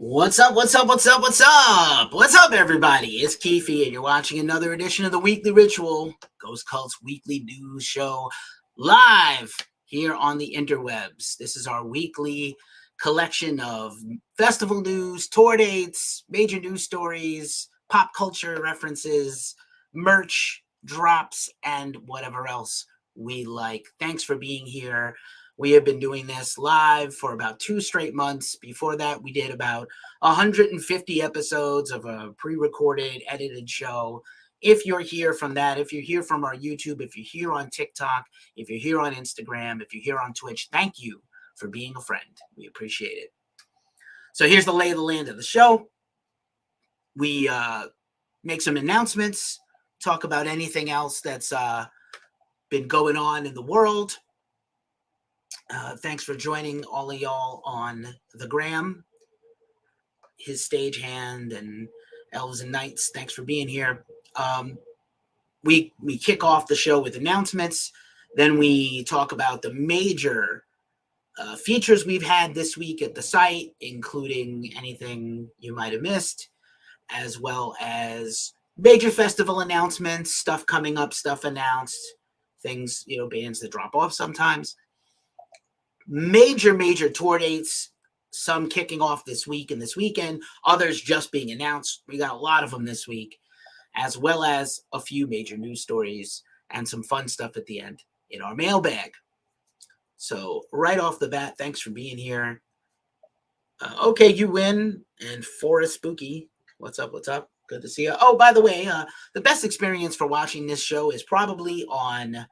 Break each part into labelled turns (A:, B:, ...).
A: What's up? What's up? What's up? What's up? What's up, everybody? It's Keefe, and you're watching another edition of the Weekly Ritual, Ghost Cult's weekly news show, live here on the interwebs. This is our weekly collection of festival news, tour dates, major news stories, pop culture references, merch, drops, and whatever else we like. Thanks for being here. We have been doing this live for about 2 straight months. Before that, we did about 150 episodes of a pre-recorded, edited show. If you're here from that, if you're here from our YouTube, if you're here on TikTok, if you're here on Instagram, if you're here on Twitch, thank you for being a friend. We appreciate it. So here's the lay of the land of the show. We make some announcements, talk about anything else that's been going on in the world. Thanks for joining all of y'all on the gram. His Stagehand and Elves and Knights, thanks for being here. We kick off the show with announcements. Then we talk about the major features we've had this week at the site, including anything you might have missed, as well as major festival announcements, stuff coming up, stuff announced, things, bands that drop off sometimes. Major tour dates, some kicking off this week and this weekend, others just being announced. We got a lot of them this week, as well as a few major news stories and some fun stuff at the end in our mailbag. So right off the bat, thanks for being here. Okay, you win. And Forest Spooky, what's up? Good to see you. Oh, by the way, the best experience for watching this show is probably on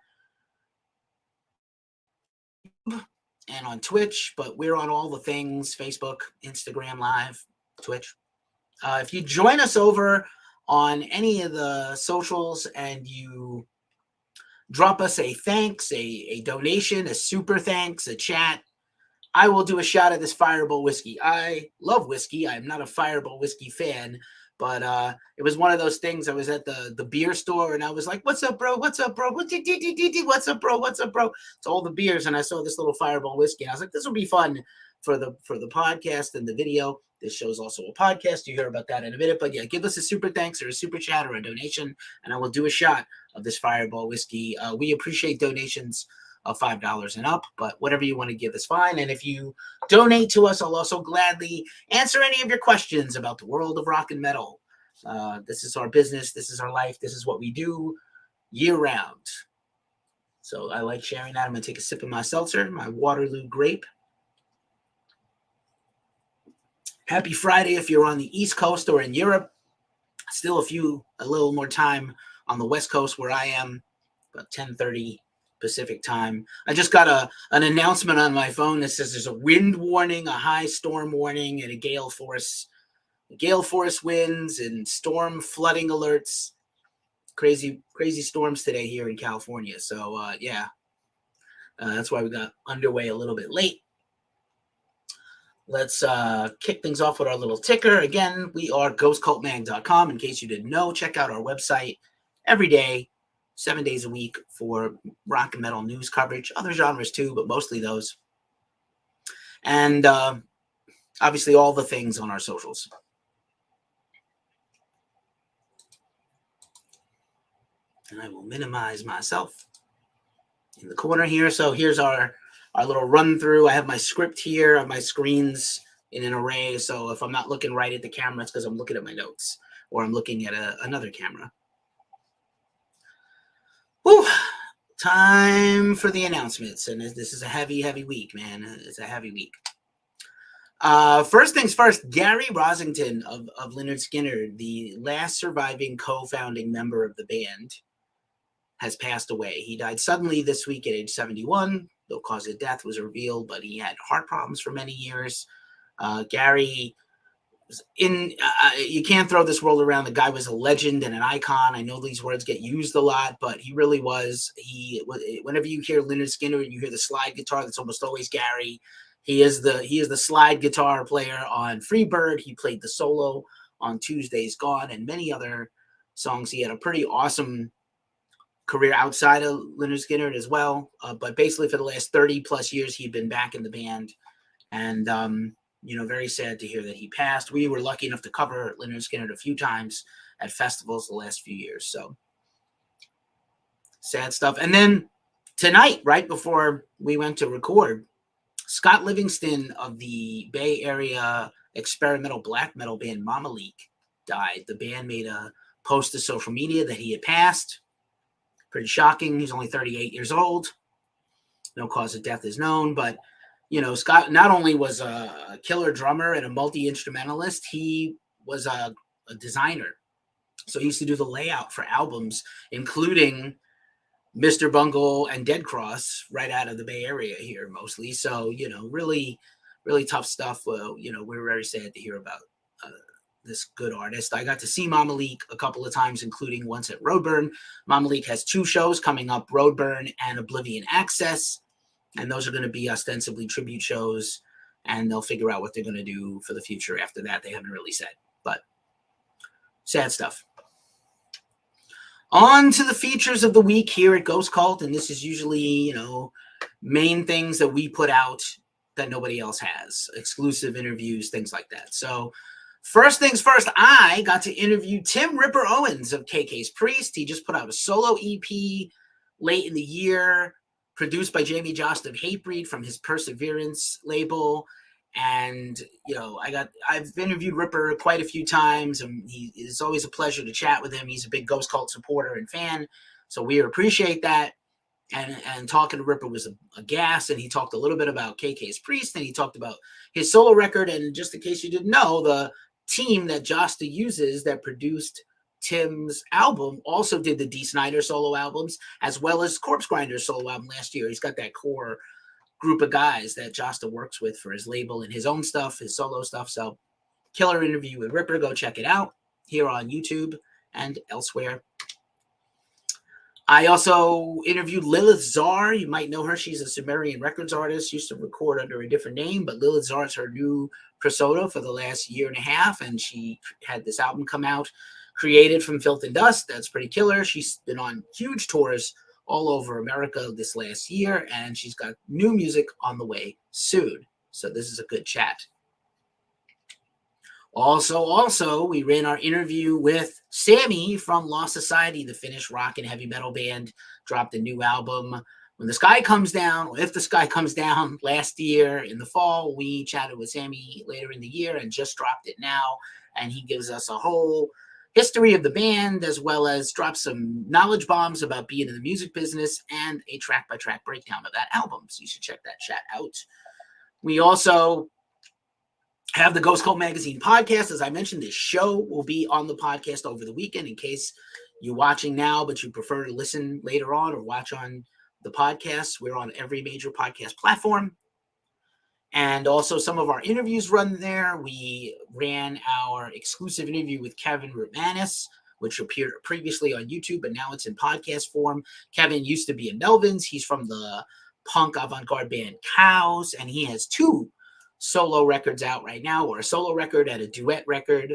A: and on Twitch, but we're on all the things: Facebook, Instagram Live, Twitch. If you join us over on any of the socials and you drop us a thanks, a donation, a super thanks, a chat, I will do a shot of this Fireball whiskey. I love whiskey. I'm not a Fireball whiskey fan, but it was one of those things. I was at the beer store and I was like, "What's up, bro? What's up, bro? What's up, bro? What's up, bro?" It's all the beers, and I saw this little Fireball whiskey. And I was like, "This will be fun for the podcast and the video." This show is also a podcast. You hear about that in a minute, but yeah, give us a super thanks or a super chat or a donation, and I will do a shot of this Fireball whiskey. We appreciate donations of $5 and up, but whatever you want to give is fine. And if you donate to us, I'll also gladly answer any of your questions about the world of rock and metal. This is our business. This is our life. This is what we do year round. So I like sharing that. I'm going to take a sip of my seltzer, my Waterloo grape. Happy Friday if you're on the East Coast or in Europe. Still a little more time on the West Coast where I am, about 10:30 Pacific time. I just got an announcement on my phone that says there's a wind warning, a high storm warning, and a gale force winds and storm flooding alerts. Crazy storms today here in California. So that's why we got underway a little bit late. Let's kick things off with our little ticker. Again, we are ghostcultmag.com. In case you didn't know, check out our website every day, 7 days a week, for rock and metal news coverage, other genres too, but mostly those. And obviously all the things on our socials. And I will minimize myself in the corner here. So here's our little run through. I have my script here. I have my screens in an array. So if I'm not looking right at the camera, it's because I'm looking at my notes or I'm looking at another camera. Whew. Time for the announcements. And this is a heavy week, man. It's a heavy week. First things first, Gary Rosington of Lynyrd Skynyrd, the last surviving co-founding member of the band, has passed away. He died suddenly this week at age 71. No cause of death was revealed, but he had heart problems for many years. Gary was you can't throw this world around. The guy was a legend and an icon. I know these words get used a lot, but he really was. Whenever you hear Lynyrd Skynyrd and you hear the slide guitar, that's almost always Gary. He is the slide guitar player on Freebird. He played the solo on Tuesday's Gone and many other songs. He had a pretty awesome career outside of Lynyrd Skynyrd as well. But basically for the last 30 plus years, he'd been back in the band. And very sad to hear that he passed. We were lucky enough to cover Lynyrd Skynyrd a few times at festivals the last few years. So sad stuff. And then tonight, right before we went to record, Scott Livingston of the Bay Area experimental black metal band Mama Leak died. The band made a post to social media that he had passed. Pretty shocking. He's only 38 years old. No cause of death is known, but Scott not only was a killer drummer and a multi-instrumentalist, he was a designer. So he used to do the layout for albums, including Mr. Bungle and Dead Cross, right out of the Bay Area here mostly. So, really, really tough stuff. We're very sad to hear about this good artist. I got to see Mama Leak a couple of times, including once at Roadburn. Mama Leak has 2 shows coming up, Roadburn and Oblivion Access. And those are going to be ostensibly tribute shows, and they'll figure out what they're going to do for the future after that. They haven't really said, but sad stuff. On to the features of the week here at Ghost Cult, and this is usually, main things that we put out that nobody else has, exclusive interviews, things like that. So first things first, I got to interview Tim Ripper Owens of KK's Priest. He just put out a solo EP late in the year, produced by Jamie Jost of Hatebreed from his Perseverance label. And, I've interviewed Ripper quite a few times, and it's always a pleasure to chat with him. He's a big Ghost Cult supporter and fan, so we appreciate that. And talking to Ripper was a gas, and he talked a little bit about KK's Priest, and he talked about his solo record. And just in case you didn't know, the team that Josta uses that produced Tim's album also did the Dee Snider solo albums, as well as Corpse Grinder's solo album last year. He's got that core group of guys that Josta works with for his label and his own stuff, his solo stuff. So killer interview with Ripper. Go check it out here on YouTube and elsewhere. I also interviewed Lilith Czar. You might know her. She's a Sumerian Records artist, used to record under a different name, but Lilith Czar is her new persona for the last year and a half, and she had this album come out, Created from Filth and Dust. That's pretty killer. She's been on huge tours all over America this last year, and she's got new music on the way soon. So this is a good chat. Also, we ran our interview with Sammy from Lost Society, the Finnish rock and heavy metal band, dropped a new album, When the Sky Comes Down, or If the Sky Comes Down, last year in the fall. We chatted with Sammy later in the year and just dropped it now, and he gives us a whole history of the band, as well as drops some knowledge bombs about being in the music business and a track-by-track breakdown of that album. So you should check that chat out. We also have the Ghost Cult Magazine podcast. As I mentioned, this show will be on the podcast over the weekend in case you're watching now, but you prefer to listen later on or watch on the podcast. We're on every major podcast platform. And also some of our interviews run there. We ran our exclusive interview with Kevin Rutmanis, which appeared previously on YouTube, but now it's in podcast form. Kevin used to be in Melvin's. He's from the punk avant-garde band Cows, and he has 2 solo records out right now, or a solo record and a duet record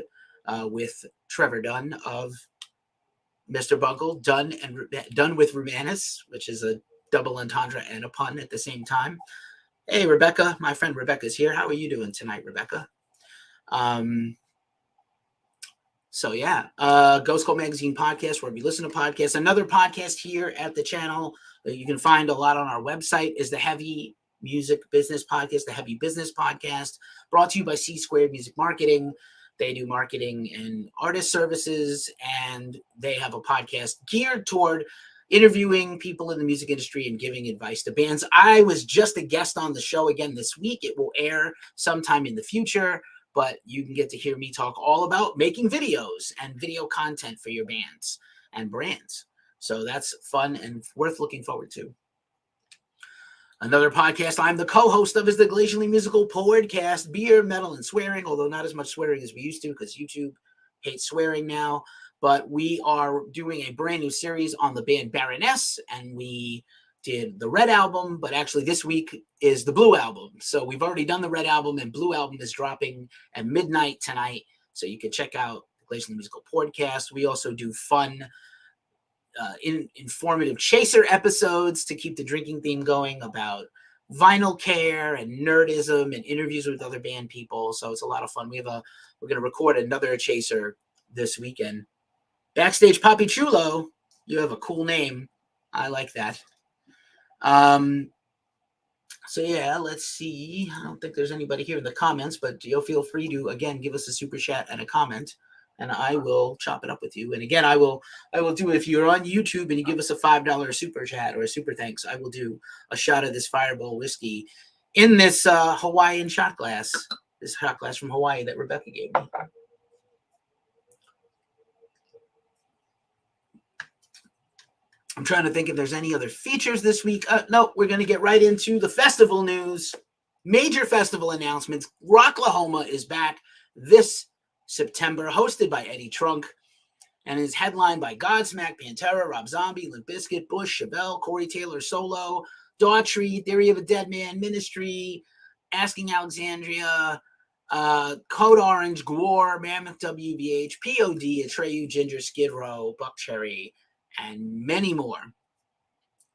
A: with Trevor Dunn of Mr. Bungle, Done with Rutmanis, which is a double entendre and a pun at the same time. Hey, Rebecca, my friend Rebecca's here. How are you doing tonight, Rebecca? Ghost Cult Magazine podcast, where we listen to podcasts. Another podcast here at the channel that you can find a lot on our website is the Heavy Music Business Podcast, the Heavy Business Podcast, brought to you by C Squared Music Marketing. They do marketing and artist services, and they have a podcast geared toward interviewing people in the music industry and giving advice to bands. I was just a guest on the show again this week. It will air sometime in the future, but you can get to hear me talk all about making videos and video content for your bands and brands. So that's fun and worth looking forward to. Another podcast I'm the co-host of is the Glacially Musical podcast, Beer, Metal, and Swearing, although not as much swearing as we used to because YouTube hates swearing now. But we are doing a brand new series on the band Baroness, and we did the Red album, but actually this week is the Blue album. So we've already done the Red album, and Blue album is dropping at midnight tonight. So you can check out the Glacially Musical podcast. We also do fun, informative chaser episodes to keep the drinking theme going about vinyl care and nerdism and interviews with other band people. So it's a lot of fun. We're going to record another Chaser this weekend. Backstage Papi Chulo, you have a cool name. I like that. So yeah, let's see. I don't think there's anybody here in the comments, but you'll feel free to, again, give us a super chat and a comment, and I will chop it up with you. And again, I will do, if you're on YouTube and you give us a $5 super chat or a super thanks, I will do a shot of this Fireball whiskey in this Hawaiian shot glass, this shot glass from Hawaii that Rebecca gave me. I'm trying to think if there's any other features this week. No, we're going to get right into the festival news. Major festival announcements. Rocklahoma is back this September, hosted by Eddie Trunk, and is headlined by Godsmack, Pantera, Rob Zombie, Limp Bizkit, Bush, Chevelle, Corey Taylor Solo, Daughtry, Theory of a Dead Man, Ministry, Asking Alexandria, Code Orange, Gwar, Mammoth WVH, POD, Atreyu, Ginger, Skid Row, Buckcherry, and many more.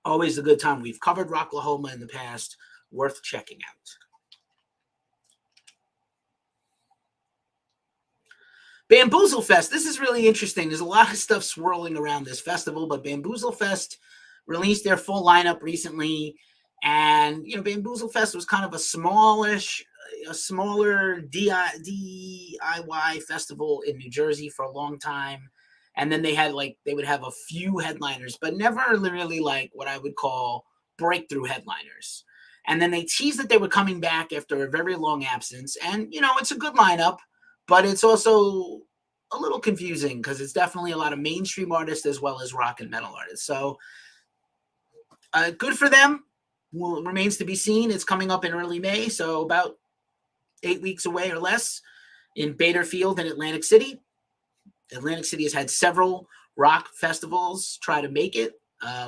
A: Always a good time. We've covered Rocklahoma in the past. Worth checking out. Bamboozle Fest. This is really interesting. There's a lot of stuff swirling around this festival, but Bamboozle Fest released their full lineup recently. And, Bamboozle Fest was kind of a smaller DIY festival in New Jersey for a long time. And then they would have a few headliners, but never really like what I would call breakthrough headliners. And then they teased that they were coming back after a very long absence. And, it's a good lineup, but it's also a little confusing because it's definitely a lot of mainstream artists as well as rock and metal artists. So good for them. Well, remains to be seen. It's coming up in early May, so about 8 weeks away or less in Bader Field in Atlantic City. Atlantic City has had several rock festivals try to make it.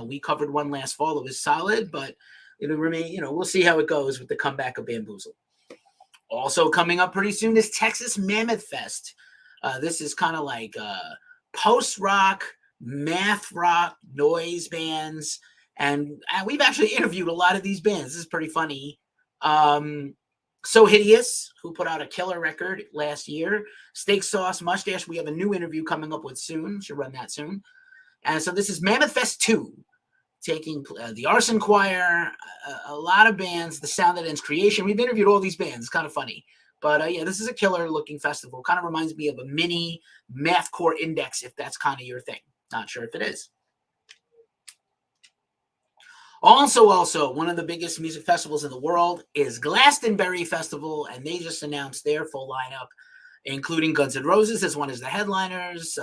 A: We covered one last fall. It was solid, but it'll remain, we'll see how it goes with the comeback of Bamboozle. Also coming up pretty soon is Texas Mammothfest. This is kind of like post-rock, math rock, noise bands. And we've actually interviewed a lot of these bands. This is pretty funny. So Hideous, who put out a killer record last year. Steak Sauce, Mustache, we have a new interview coming up with soon. Should run that soon. And so this is Mammothfest 2, taking the Arson Choir, a lot of bands, The Sound That Ends Creation. We've interviewed all these bands. It's kind of funny. But yeah, this is a killer-looking festival. Kind of reminds me of a mini mathcore index, if that's kind of your thing. Not sure if it is. Also, one of the biggest music festivals in the world is Glastonbury Festival, and they just announced their full lineup, including Guns N' Roses as one of the headliners,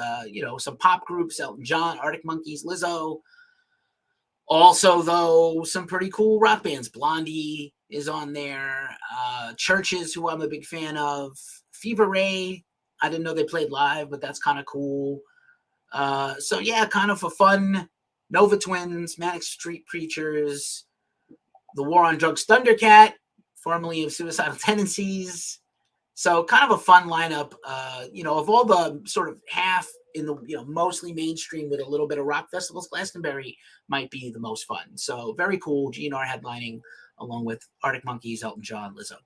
A: some pop groups, Elton John, Arctic Monkeys, Lizzo. Also, though, some pretty cool rock bands. Blondie is on there. Churches, who I'm a big fan of. Fever Ray, I didn't know they played live, but that's kind of cool. So, yeah, kind of a fun... Nova Twins, Manic Street Preachers, The War on Drugs Thundercat, formerly of Suicidal Tendencies. So kind of a fun lineup, of all the sort of half in the, mostly mainstream with a little bit of rock festivals, Glastonbury might be the most fun. So very cool. GNR headlining along with Arctic Monkeys, Elton John, Lizzo.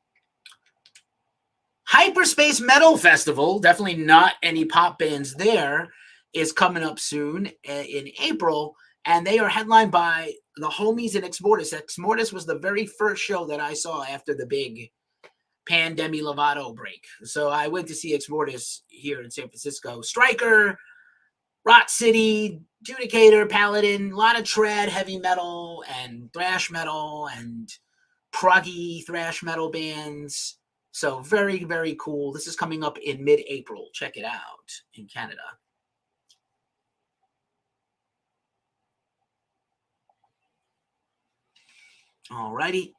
A: Hyperspace Metal Festival, definitely not any pop bands there, is coming up soon in April. And they are headlined by the homies in Ex Mortis. Ex Mortis was the very first show that I saw after the big Pandemi Lovato break. So I went to see Ex Mortis here in San Francisco. Striker, Rot City, Judicator, Paladin, a lot of trad heavy metal and thrash metal and proggy thrash metal bands. So very, very cool. This is coming up in mid-April. Check it out in Canada. Alrighty.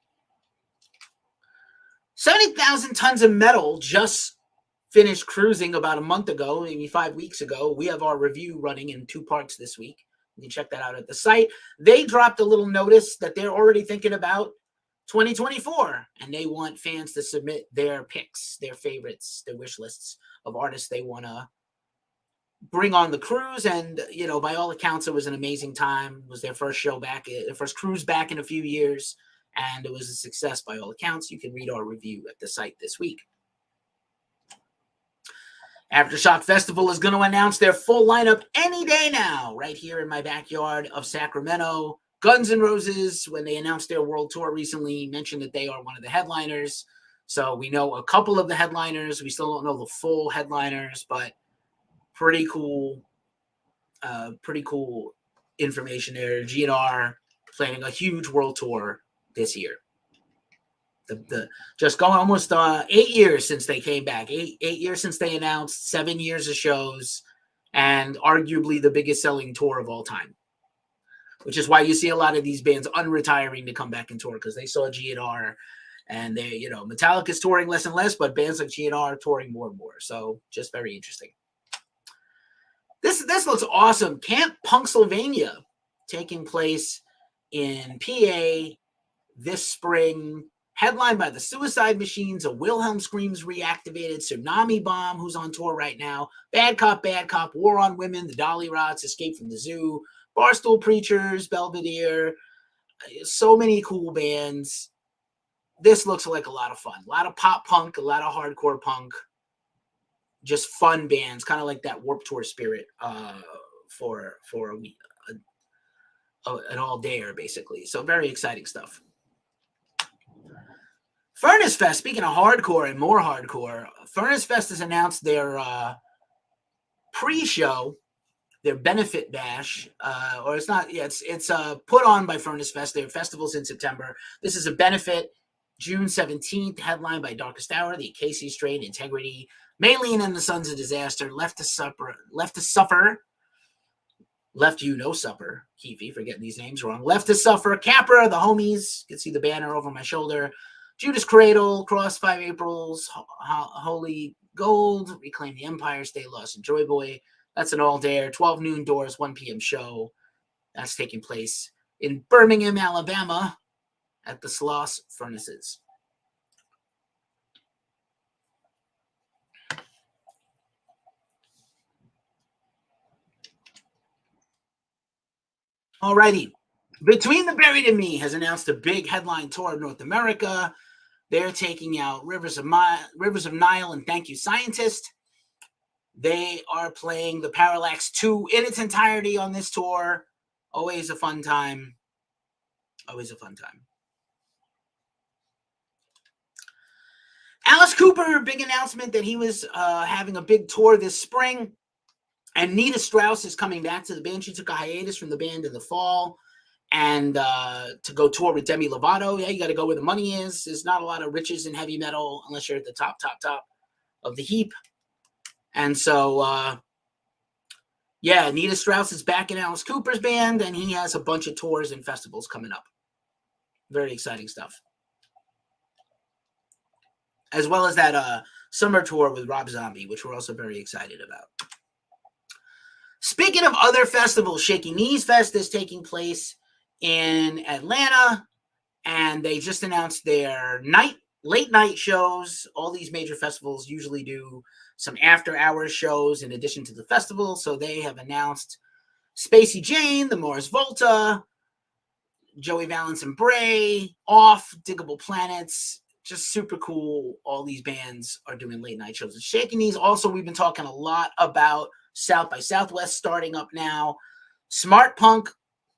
A: 70,000 Tons of Metal just finished cruising about a month ago, maybe 5 weeks ago. We have our review running in 2 parts this week. You can check that out at the site. They dropped a little notice that they're already thinking about 2024, and they want fans to submit their picks, their favorites, their wish lists of artists they want to bring on the cruise. And, by all accounts, it was an amazing time. It was their first show back, their first cruise back in a few years. and it was a success by all accounts. You can read our review at the site this week. Aftershock Festival is going to announce their full lineup any day now, right here in my backyard of Sacramento. Guns N' Roses, when they announced their world tour recently, mentioned that they are one of the headliners. So we know a couple of the headliners. We still don't know the full headliners, but pretty cool information there. GNR planning a huge world tour this year. Just going almost 8 years since they came back. 8 years since they announced, 7 years of shows, and arguably the biggest selling tour of all time. Which is why you see a lot of these bands unretiring to come back and tour, because they saw GNR, and they, Metallica's touring less and less, but bands like GNR are touring more and more. So just very interesting. This looks awesome. Camp Punksylvania taking place in PA this spring. Headlined by the Suicide Machines, a Wilhelm Screams reactivated, Tsunami Bomb, who's on tour right now, Bad Cop, War on Women, the Dolly Rots, Escape from the Zoo, Barstool Preachers, Belvedere, so many cool bands. This looks like a lot of fun. A lot of pop punk, a lot of hardcore punk, just fun bands, kind of like that Warped Tour spirit for a week, an all-dayer, basically. So very exciting stuff. Furnace Fest, speaking of hardcore and more hardcore, Furnace Fest has announced their pre-show, their benefit bash, or it's not, yeah, it's put on by Furnace Fest. Their festival's in September. This is a benefit, June 17th, headlined by Darkest Hour, the Casey Strain, Integrity, Maylene and the Sons of Disaster, Left to Suffer, Left You No Supper, Keefy, for getting these names wrong, Left to Suffer, Capra, the Homies, you can see the banner over my shoulder, Judas Cradle, Cross 5 Aprils, Holy Gold, Reclaim the Empire, Stay Lost, and Joy Boy. That's an all-dayer, 12 noon doors, 1 p.m. show. That's taking place in Birmingham, Alabama at the Sloss Furnaces. Alrighty. Between the Buried and Me has announced a big headline tour of North America. They're taking out Rivers of Nile and Thank You Scientist. They are playing the Paralax 2 in its entirety on this tour. Always a fun time. Always a fun time. Alice Cooper, big announcement that he was having a big tour this spring. And Nita Strauss is coming back to the band. She took a hiatus from the band in the fall. And to go tour with Demi Lovato. Yeah, you got to go where the money is. There's not a lot of riches in heavy metal unless you're at the top of the heap. And so, yeah, Nita Strauss is back in Alice Cooper's band, and he has a bunch of tours and festivals coming up. Very exciting stuff. As well as that summer tour with Rob Zombie, which we're also very excited about. Speaking of other festivals, Shaky Knees Fest is taking place in Atlanta, and they just announced their late night shows. All these major festivals usually do some after hours shows in addition to the festival. So they have announced Spacey Jane, the Morris Volta, Joey Valance and Bray, Off, Diggable Planets, just super cool. All these bands are doing late night shows at Shaky Knees. Also, we've been talking a lot about South by Southwest starting up now. SmartPunk,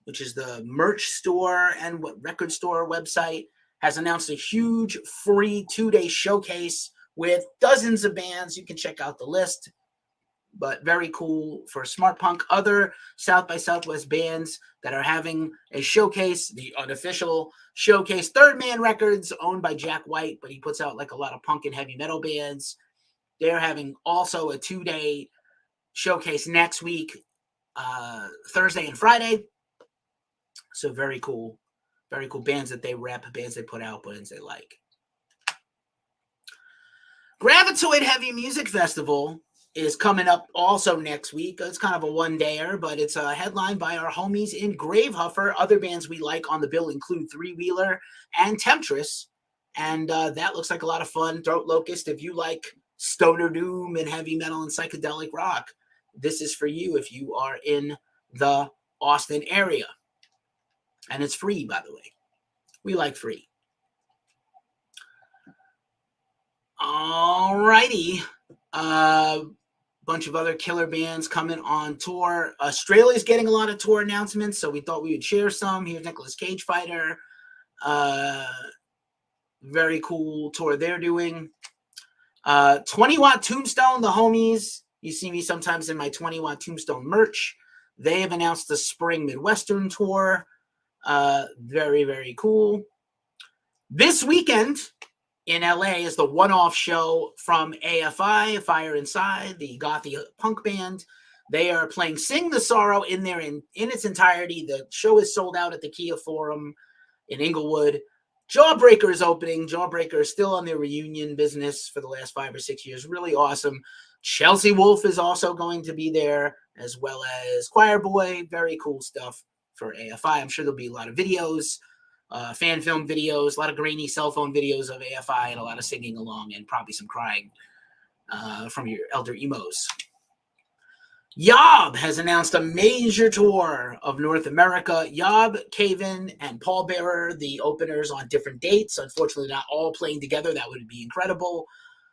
A: which is the merch store and record store website, has announced a huge free 2-day showcase with dozens of bands. You can check out the list, but very cool for SmartPunk. Other South by Southwest bands that are having a showcase, the unofficial showcase, Third Man Records, owned by Jack White, but he puts out like a lot of punk and heavy metal bands. They're having also a 2-day showcase next week, Thursday and Friday. So very cool bands that they rep, bands they put out, bands they like. Gravitoyd Heavy Music Festival is coming up also next week. It's kind of a one-dayer, but it's a headline by our homies in Gravehuffer. Other bands we like on the bill include Three Wheeler and Temptress, and that looks like a lot of fun. Throat Locust, if you like stoner doom and heavy metal and psychedelic rock, this is for you if you are in the Austin area. And it's free, by the way. We like free. All righty. Bunch of other killer bands coming on tour. Australia's getting a lot of tour announcements, so we thought we would share some. Here's Nicolas Cage Fighter. Very cool tour they're doing. 20 Watt Tombstone, the homies. You see me sometimes in my 20 Watt Tombstone merch. They have announced the spring Midwestern tour. Very, very cool. This weekend in LA is the one-off show from AFI, Fire Inside, the gothy punk band. They are playing Sing the Sorrow in its entirety. The show is sold out at the Kia Forum in Inglewood. Jawbreaker is opening. Jawbreaker is still on their reunion business for the last 5 or 6 years. Really awesome. Chelsea Wolfe is also going to be there, as well as Choir Boy. Very cool stuff for AFI. I'm sure there'll be a lot of videos, fan film videos, a lot of grainy cell phone videos of AFI, and a lot of singing along, and probably some crying from your elder emos. Yob has announced a major tour of North America. Yob, Cave In, and Pallbearer, the openers on different dates. Unfortunately, not all playing together. That would be incredible.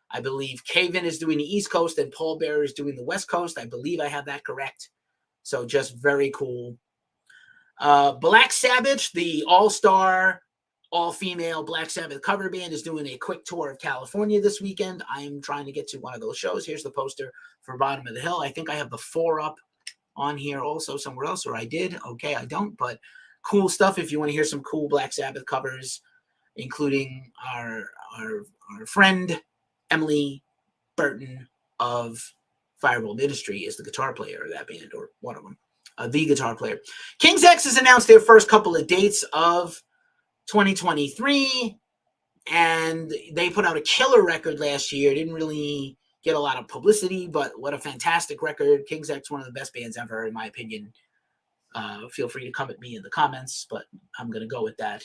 A: I believe Cave In is doing the East Coast and Pallbearer is doing the West Coast. I believe I have that correct. So just very cool. Black Sabbitch, the all-star, all-female Black Sabbath cover band, is doing a quick tour of California this weekend. I am trying to get to one of those shows. Here's the poster for Bottom of the Hill. I think I have the 4 up on here also somewhere else, or I did. Okay, I don't, but cool stuff if you want to hear some cool Black Sabbath covers, including our friend Emily Burton of Firebolt Ministry is the guitar player of that band, or one of them. The guitar player. King's X has announced their first couple of dates of 2023, and they put out a killer record last year. Didn't really get a lot of publicity, but what a fantastic record. King's X, one of the best bands ever, in my opinion. Feel free to come at me in the comments, but I'm going to go with that.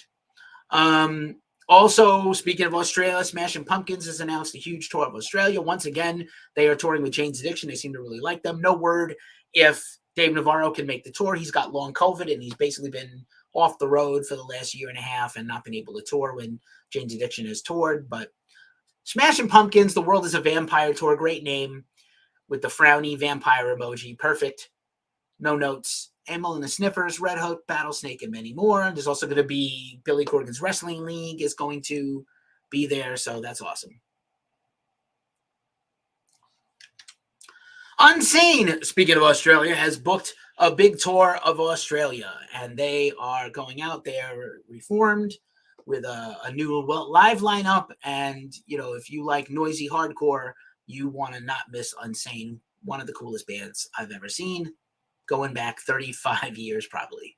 A: Also, speaking of Australia, Smashing Pumpkins has announced a huge tour of Australia. Once again, they are touring with Jane's Addiction. They seem to really like them. No word if Dave Navarro can make the tour. He's got long COVID, and he's basically been off the road for the last year and a half and not been able to tour when Jane's Addiction has toured. But Smashing Pumpkins, The World is a Vampire tour. Great name with the frowny vampire emoji. Perfect. No notes. Emil and the Sniffers, Red Hook, Battlesnake, and many more. There's also going to be Billy Corgan's Wrestling League is going to be there, so that's awesome. Unseen, speaking of Australia, has booked a big tour of Australia, and they are going out there reformed with a new live lineup. And, you know, if you like noisy hardcore, you want to not miss Unseen, one of the coolest bands I've ever seen, going back 35 years probably.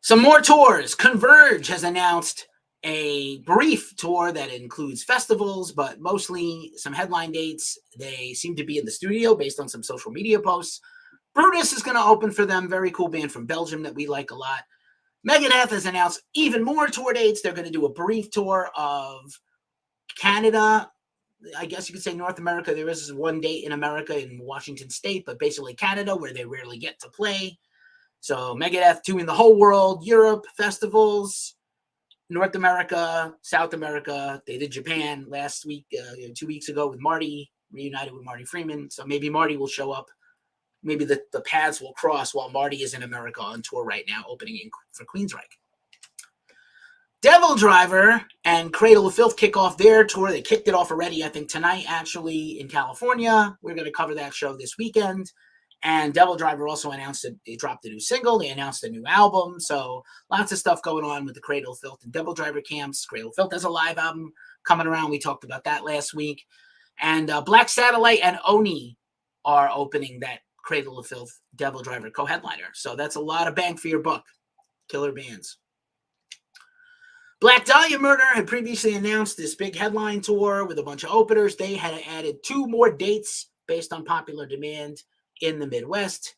A: Some more tours. Converge has announced a brief tour that includes festivals, but mostly some headline dates. They seem to be in the studio based on some social media posts. Brutus is going to open for them. Very cool band from Belgium that we like a lot. Megadeth has announced even more tour dates. They're going to do a brief tour of Canada. I guess you could say North America. There is one date in America in Washington State, but basically Canada, where they rarely get to play. So Megadeth touring the whole world, Europe, festivals, North America, South America. They did Japan last week, 2 weeks ago with Marty, reunited with Marty Freeman. So maybe Marty will show up. Maybe the paths will cross while Marty is in America on tour right now, opening for Queensryche. Devil Driver and Cradle of Filth kick off their tour. They kicked it off already, I think, tonight, actually, in California. We're going to cover that show this weekend. And Devil Driver also announced that they dropped a new single. They announced a new album. So lots of stuff going on with the Cradle of Filth and Devil Driver camps. Cradle of Filth has a live album coming around. We talked about that last week. And Black Satellite and Oni are opening that Cradle of Filth Devil Driver co-headliner. So that's a lot of bang for your buck. Killer bands. Black Dahlia Murder had previously announced this big headline tour with a bunch of openers. They had added 2 more dates based on popular demand in the Midwest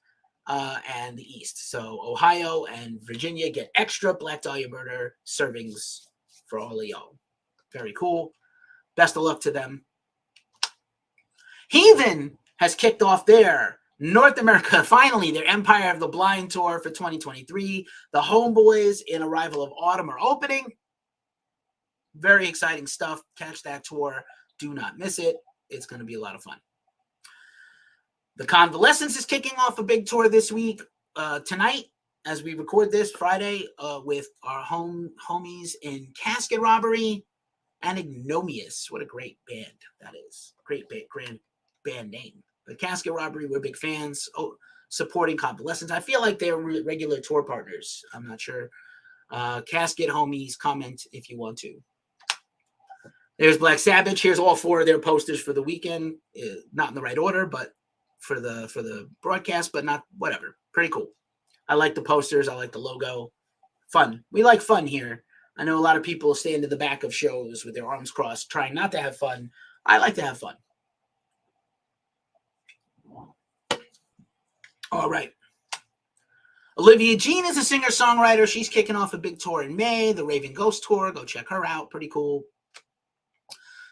A: and the East. So Ohio and Virginia get extra Black Dahlia Murder servings for all of y'all. Very cool. Best of luck to them. Heathen has kicked off their North America, finally, their Empire of the Blind tour for 2023. The Homeboys in Arrival of Autumn are opening. Very exciting stuff. Catch that tour. Do not miss it. It's going to be a lot of fun. The Convalescence is kicking off a big tour this week, tonight, as we record this Friday, with our homies in Casket Robbery and Ignomius. What a great band that is. Great grand band name. But Casket Robbery, we're big fans. Supporting Convalescence. I feel like they're regular tour partners. I'm not sure. Casket homies, comment if you want to. There's Black Sabbitch. Here's all 4 of their posters for the weekend. Not in the right order, but for the broadcast, but not whatever. Pretty cool. I like the posters. I like the logo. Fun. We like fun here. I know a lot of people stand in the back of shows with their arms crossed, trying not to have fun. I like to have fun. All right. Olivia Jean is a singer-songwriter. She's kicking off a big tour in May, the Raven Ghost Tour. Go check her out. Pretty cool.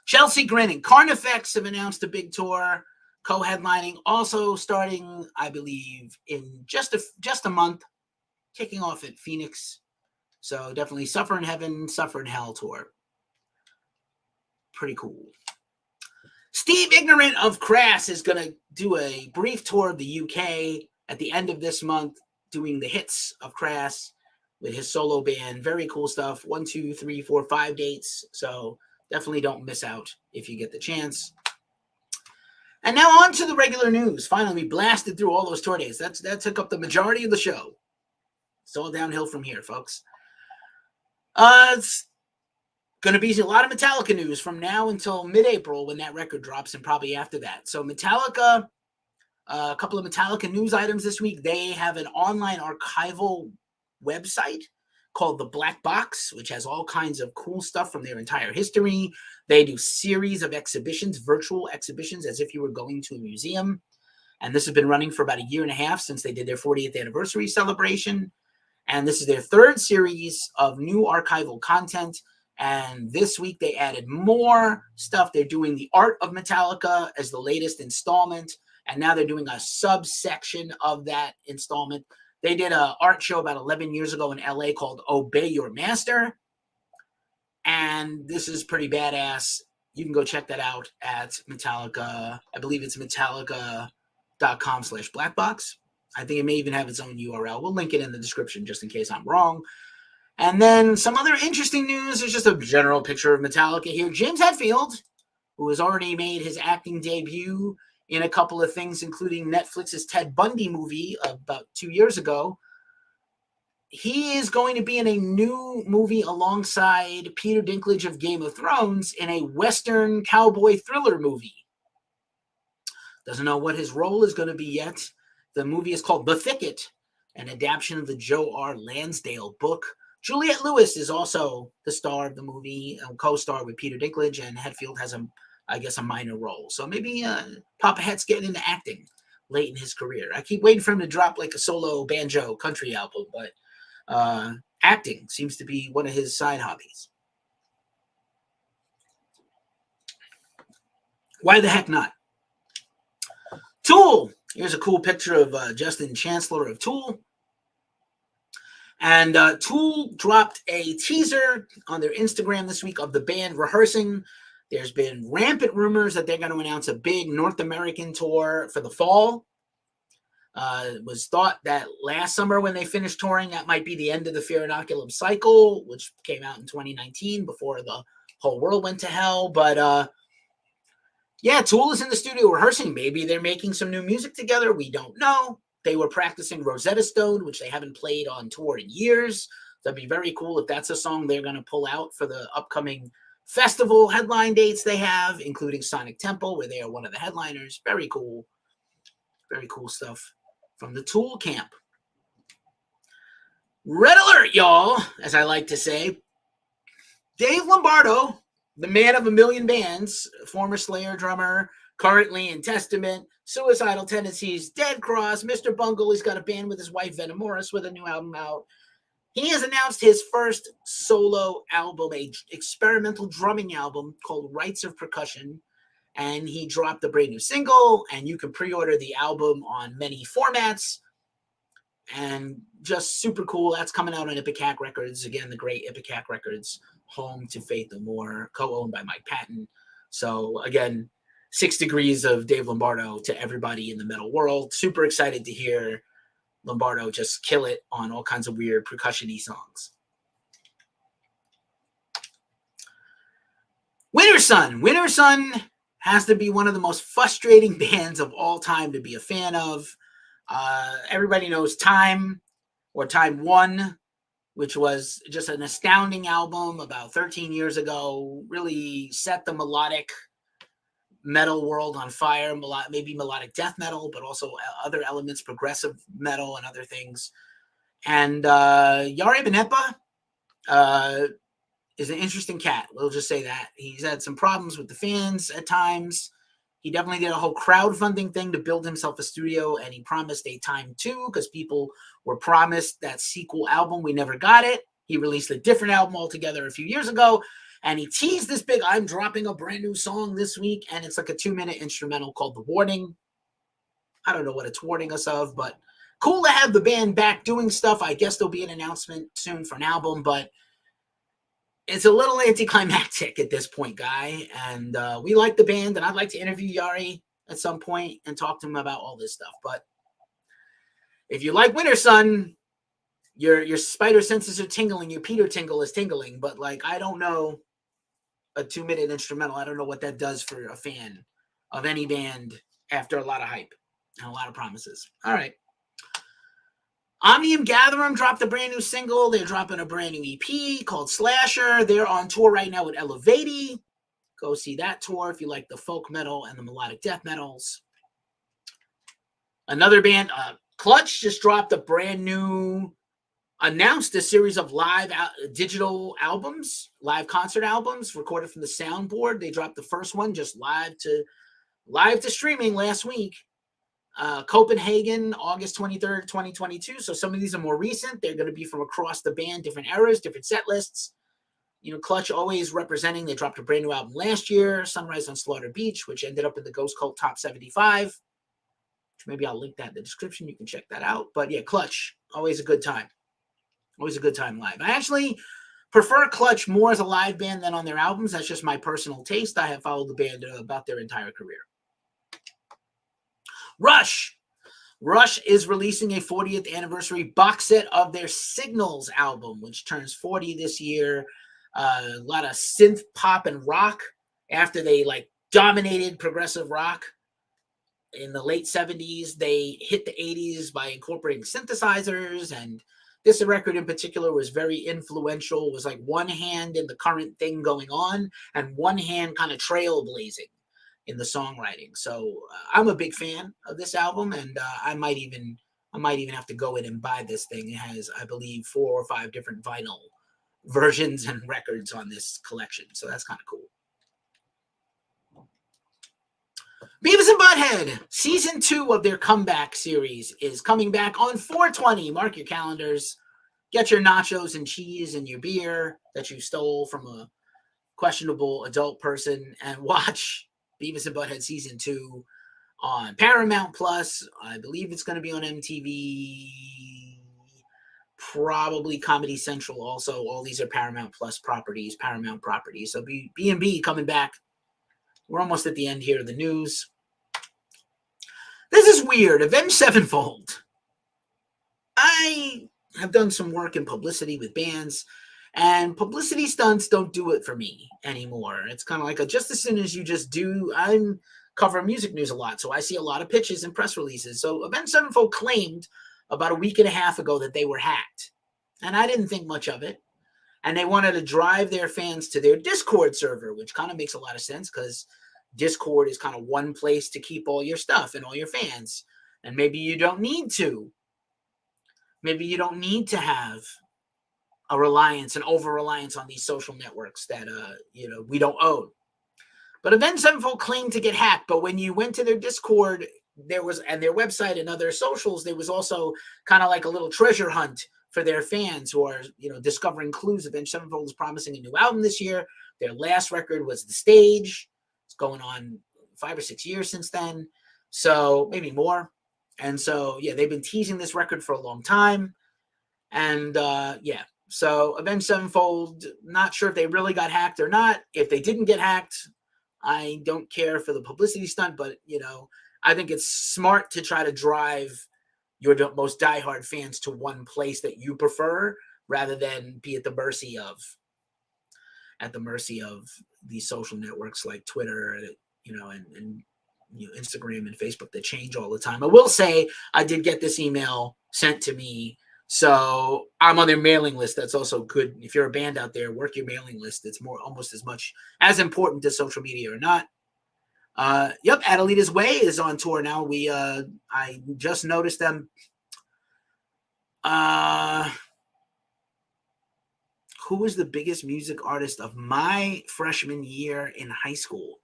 A: Chelsea Grin and Carnifex have announced a big tour, co-headlining, also starting, I believe, in just a month, kicking off at Phoenix. So definitely Suffer in Heaven, Suffer in Hell tour. Pretty cool. Steve Ignorant of Crass is going to do a brief tour of the UK at the end of this month, doing the hits of Crass with his solo band. Very cool stuff. 1, 2, 3, 4, 5 dates. So definitely don't miss out if you get the chance. And now on to the regular news. Finally, we blasted through all those tour dates. That took up the majority of the show. It's all downhill from here, folks. It's going to be a lot of Metallica news from now until mid-April when that record drops, and probably after that. So Metallica, a couple of Metallica news items this week. They have an online archival website called The Black Box, which has all kinds of cool stuff from their entire history. They do series of exhibitions, virtual exhibitions, as if you were going to a museum. And this has been running for about 1.5 years since they did their 40th anniversary celebration. And this is their 3rd series of new archival content. And this week they added more stuff. They're doing the Art of Metallica as the latest installment. And now they're doing a subsection of that installment. They did an art show about 11 years ago in LA called Obey Your Master. And this is pretty badass. You can go check that out at Metallica. I believe it's metallica.com/blackbox. I think it may even have its own URL. We'll link it in the description just in case I'm wrong. And then some other interesting news. There's just a general picture of Metallica here. James Hetfield, who has already made his acting debut in a couple of things, including Netflix's Ted Bundy movie about 2 years ago. He is going to be in a new movie alongside Peter Dinklage of Game of Thrones in a Western cowboy thriller movie. Doesn't know what his role is going to be yet. The movie is called The Thicket, an adaptation of the Joe R. Lansdale book. Juliette Lewis is also the star of the movie, co-star with Peter Dinklage, and Hetfield has a minor role. So maybe Papa Het's getting into acting late in his career. I keep waiting for him to drop like a solo banjo country album, but acting seems to be one of his side hobbies. Why the heck not? Tool. Here's a cool picture of Justin Chancellor of Tool. And Tool dropped a teaser on their Instagram this week of the band rehearsing. There's been rampant rumors that they're going to announce a big North American tour for the fall. It was thought that last summer when they finished touring, that might be the end of the Fear Inoculum cycle, which came out in 2019 before the whole world went to hell. But yeah, Tool is in the studio rehearsing. Maybe they're making some new music together. We don't know. They were practicing Rosetta Stone, which they haven't played on tour in years. That'd be very cool if that's a song they're going to pull out for the upcoming festival headline dates they have, including Sonic Temple, where they are one of the headliners. Very cool. Very cool stuff from the Tool camp. Red alert, y'all, as I like to say. Dave Lombardo, the man of a million bands, former Slayer drummer, currently in Testament, Suicidal Tendencies, Dead Cross, Mr. Bungle. He's got a band with his wife, Venom Morris, with a new album out. He has announced his first solo album, a experimental drumming album called Rites of Percussion. and he dropped a brand new single, and you can pre-order the album on many formats, and just super cool. That's coming out on Ipecac Records. Again, the great Ipecac Records, home to Faith No More, co-owned by Mike Patton. So again, 6 degrees of Dave Lombardo to everybody in the metal world. Super excited to hear Lombardo just kill it on all kinds of weird percussion-y songs. Winter Sun has to be one of the most frustrating bands of all time to be a fan of. Everybody knows Time, or Time 1, which was just an astounding album about 13 years ago. Really set the melodic metal world on fire. Maybe melodic death metal, but also other elements, progressive metal and other things. And Yari Benepa is an interesting cat. We'll just say that. He's had some problems with the fans at times. He definitely did a whole crowdfunding thing to build himself a studio, and he promised a Time 2 because people were promised that sequel album. We never got it. He released a different album altogether a few years ago, and he teased this big, I'm dropping a brand new song this week, and it's like a 2-minute instrumental called The Warning. I don't know what it's warning us of, but cool to have the band back doing stuff. I guess there'll be an announcement soon for an album, but it's a little anticlimactic at this point, Guy. And we like the band, and I'd like to interview Yari at some point and talk to him about all this stuff. But if you like Winter Sun, your spider senses are tingling, your Peter tingle is tingling. But like, I don't know, a 2-minute instrumental, I don't know what that does for a fan of any band after a lot of hype and a lot of promises. All right. Omnium Gatherum dropped a brand new single. They're dropping a brand new EP called Slasher. They're on tour right now with Elevati. Go see that tour if you like the folk metal and the melodic death metals. Another band, Clutch, just dropped a brand new, announced a series of live digital albums, live concert albums recorded from the soundboard. They dropped the first one just live to streaming last week. Copenhagen, August 23rd, 2022. So some of these are more recent. They're going to be from across the band, different eras, different set lists. You know, Clutch always representing. They dropped a brand new album last year, Sunrise on Slaughter Beach, which ended up in the Ghost Cult Top 75. Which maybe I'll link that in the description. You can check that out. But yeah, Clutch, always a good time. Always a good time live. I actually prefer Clutch more as a live band than on their albums. That's just my personal taste. I have followed the band about their entire career. Rush is releasing a 40th anniversary box set of their Signals album, which turns 40 this year. A lot of synth pop and rock after they like dominated progressive rock in the late 70s. They hit the 80s by incorporating synthesizers, and this record in particular was very influential. It was like one hand in the current thing going on and one hand kind of trailblazing in the songwriting. So I'm a big fan of this album, and I might even have to go in and buy this thing. It has, I believe, 4 or 5 different vinyl versions and records on this collection, so that's kind of cool. Beavis and Butthead, season 2 of their comeback series is coming back on 4/20. Mark your calendars. Get your nachos and cheese and your beer that you stole from a questionable adult person and watch Beavis and Butthead season 2 on Paramount Plus. I believe it's going to be on MTV, probably Comedy Central also. All these are Paramount Plus properties, Paramount properties. So B&B coming back. We're almost at the end here of the news. This is weird. Avenged Sevenfold. I have done some work in publicity with bands, and publicity stunts don't do it for me anymore. It's kind of like just as soon as you just do, I'm covering music news a lot, so I see a lot of pitches and press releases. So Avenged Sevenfold claimed about a week and a half ago that they were hacked, and I didn't think much of it. And they wanted to drive their fans to their Discord server, which kind of makes a lot of sense because Discord is kind of one place to keep all your stuff and all your fans. And maybe you don't need to. Maybe you don't need to have an over-reliance on these social networks that, we don't own. But Avenged Sevenfold claimed to get hacked. But when you went to their Discord, and their website and other socials, there was also kind of like a little treasure hunt for their fans who are, discovering clues. Avenged Sevenfold is promising a new album this year. Their last record was The Stage. It's going on 5 or 6 years since then. So maybe more. And so, yeah, they've been teasing this record for a long time. And yeah, so Avenged Sevenfold, not sure if they really got hacked or not. If they didn't get hacked, I don't care for the publicity stunt, but, you know, I think it's smart to try to drive your most diehard fans to one place that you prefer rather than be at the mercy of these social networks like Twitter, you know, and you know, Instagram and Facebook that change all the time. I will say I did get this email sent to me, so I'm on their mailing list. That's also good. If you're a band out there, work your mailing list. It's almost as much as important as social media or not. Yep, Adelita's Way is on tour now. I just noticed them. Who was the biggest music artist of my freshman year in high school?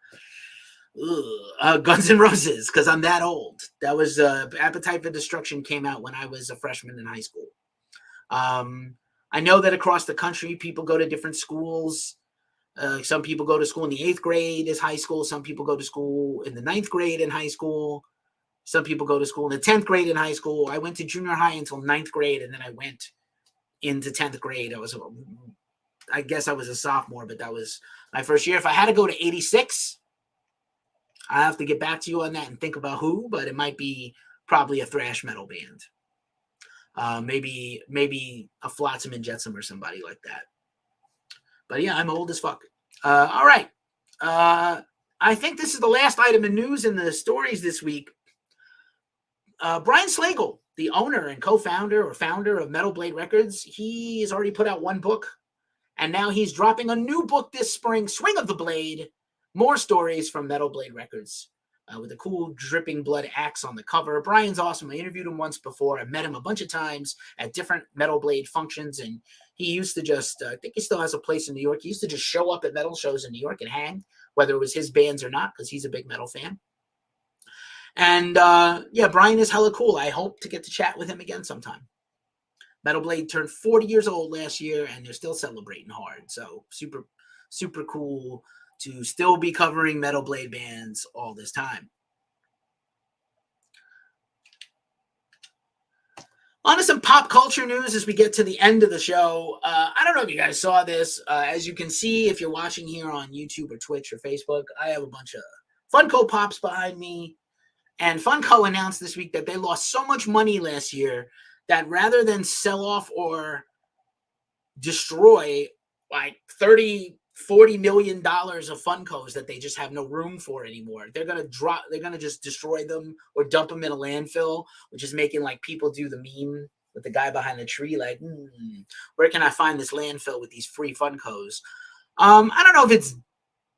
A: Guns N' Roses, because I'm that old. That was Appetite for Destruction came out when I was a freshman in high school. I know that across the country, people go to different schools. Some people go to school in the 8th grade as high school. Some people go to school in the 9th grade in high school. Some people go to school in the 10th grade in high school. I went to junior high until 9th grade, and then I went into 10th grade. I guess I was a sophomore, but that was my first year. If I had to go to 86, I have to get back to you on that and think about who, but it might be probably a thrash metal band. Maybe a Flotsam and Jetsam or somebody like that. But yeah, I'm old as fuck. All right. I think this is the last item in news in the stories this week. Brian Slagel, the owner and co-founder or founder of Metal Blade Records, he has already put out one book, and now he's dropping a new book this spring, Swing of the Blade, more stories from Metal Blade Records, with a cool dripping blood axe on the cover. Brian's awesome. I interviewed him once before. I've met him a bunch of times at different Metal Blade functions, and he used to just, I think he still has a place in New York. He used to just show up at metal shows in New York and hang, whether it was his bands or not, because he's a big metal fan. And yeah, Brian is hella cool. I hope to get to chat with him again sometime. Metal Blade turned 40 years old last year, and they're still celebrating hard. So super, super cool to still be covering Metal Blade bands all this time. On to some pop culture news as we get to the end of the show. I don't know if you guys saw this. As you can see, if you're watching here on YouTube or Twitch or Facebook, I have a bunch of Funko Pops behind me. And Funko announced this week that they lost so much money last year that rather than sell off or destroy like $30-40 million of Funkos that they just have no room for anymore, they're gonna just destroy them or dump them in a landfill, which is making like people do the meme with the guy behind the tree, like, where can I find this landfill with these free Funkos? I don't know if it's,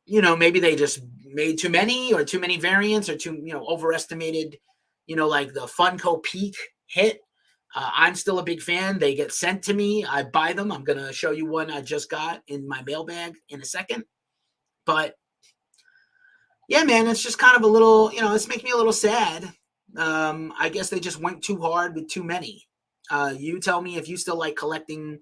A: you know, maybe they just made too many variants or overestimated, like the Funko peak hit. I'm still a big fan. They get sent to me. I buy them. I'm going to show you one I just got in my mailbag in a second. But yeah, man, it's just kind of a little, it's making me a little sad. I guess they just went too hard with too many. You tell me if you still like collecting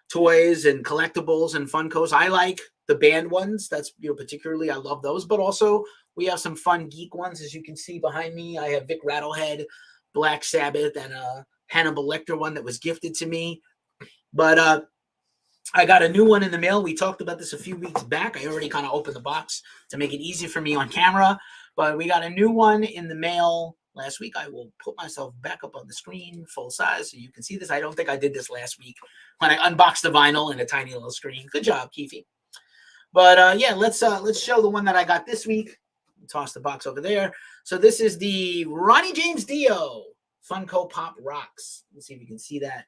A: toys and collectibles and Funkos. I like the band ones. That's, particularly, I love those. But also, we have some fun geek ones. As you can see behind me, I have Vic Rattlehead, Black Sabbath, and a Hannibal Lecter one that was gifted to me. But I got a new one in the mail. We talked about this a few weeks back. I already kind of opened the box to make it easy for me on camera. But we got a new one in the mail last week. I will put myself back up on the screen full size so you can see this. I don't think I did this last week when I unboxed the vinyl in a tiny little screen. Good job, Keefe. But yeah, let's show the one that I got this week. Toss the box over there. So this is the Ronnie James Dio Funko Pop Rocks. Let's see if you can see that.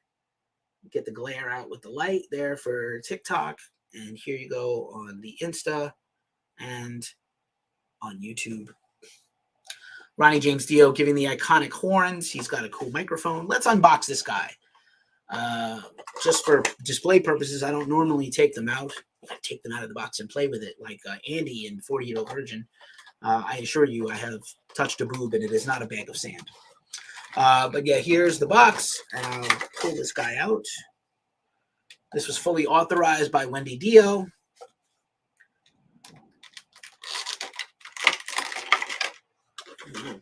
A: Get the glare out with the light there for TikTok. And here you go on the Insta and on YouTube. Ronnie James Dio giving the iconic horns. He's got a cool microphone. Let's unbox this guy. Just for display purposes, I don't normally take them out. I take them out of the box and play with it like Andy in 40-Year-Old Virgin. I assure you I have touched a boob and it is not a bag of sand. But yeah, here's the box. And I'll pull this guy out. This was fully authorized by Wendy Dio.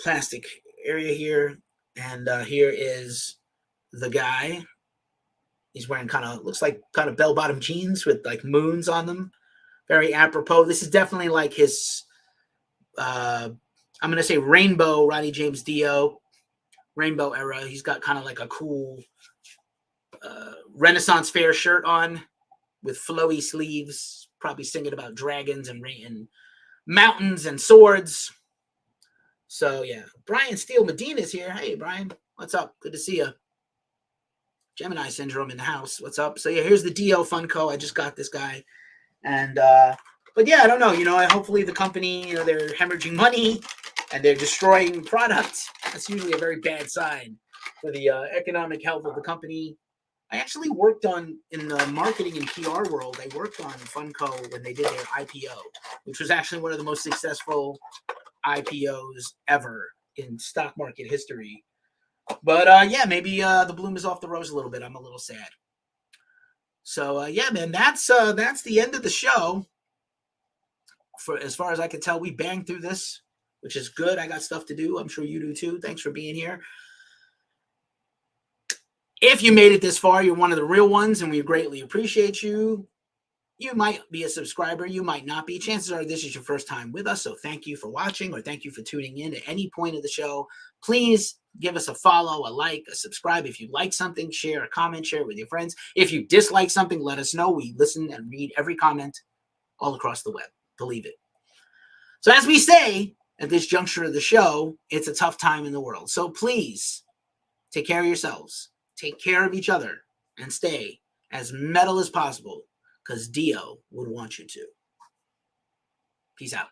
A: plastic area here. And here is the guy. He's wearing looks like bell-bottom jeans with like moons on them. Very apropos. This is definitely like his, I'm going to say rainbow Ronnie James Dio, rainbow era. He's got kind of like a cool Renaissance fair shirt on with flowy sleeves, probably singing about dragons and rain and mountains and swords. So yeah, Brian Steele Medina's here. Hey Brian, what's up? Good to see you. Gemini Syndrome in the house. What's up? So yeah, here's the Dio Funko. I just got this guy, and but yeah, I don't know. Hopefully the company, they're hemorrhaging money and they're destroying products. That's usually a very bad sign for the economic health of the company. I actually worked in the marketing and PR world. I worked on Funko when they did their IPO, which was actually one of the most successful IPOs ever in stock market history. But yeah, maybe the bloom is off the rose a little bit. I'm a little sad. So yeah, man, that's the end of the show. For as far as I can tell, we banged through this, which is good. I got stuff to do. I'm sure you do too. Thanks for being here. If you made it this far, you're one of the real ones, and we greatly appreciate you. You might be a subscriber. You might not be. Chances are this is your first time with us, so thank you for watching, or thank you for tuning in at any point of the show. Please give us a follow, a like, a subscribe. If you like something, share a comment, share it with your friends. If you dislike something, let us know. We listen and read every comment all across the web. Believe it. So as we say at this juncture of the show, it's a tough time in the world. So please take care of yourselves. Take care of each other and stay as metal as possible, because Dio would want you to. Peace out.